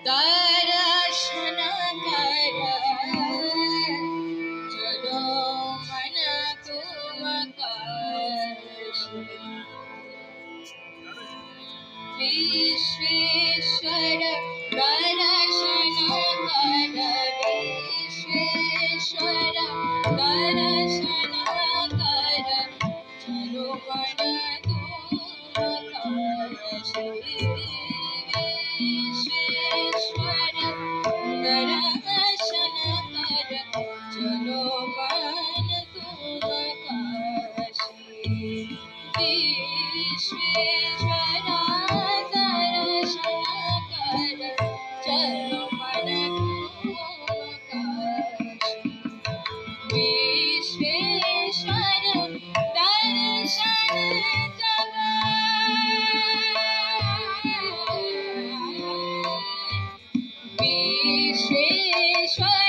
दर्शन कर चलो मन तुम काशी। विश्वेश्वर दर्शन कर विश्वेश्वर दर्शन कर चलो मन तुम काशी। विश्वेश्वर दर्शन कर चलो मन तुम काशी। विश्वेश्वर दर्शन कर चलो मन तुम काशी। विश्वेश्वर दर्शन जग विश्वेश्वर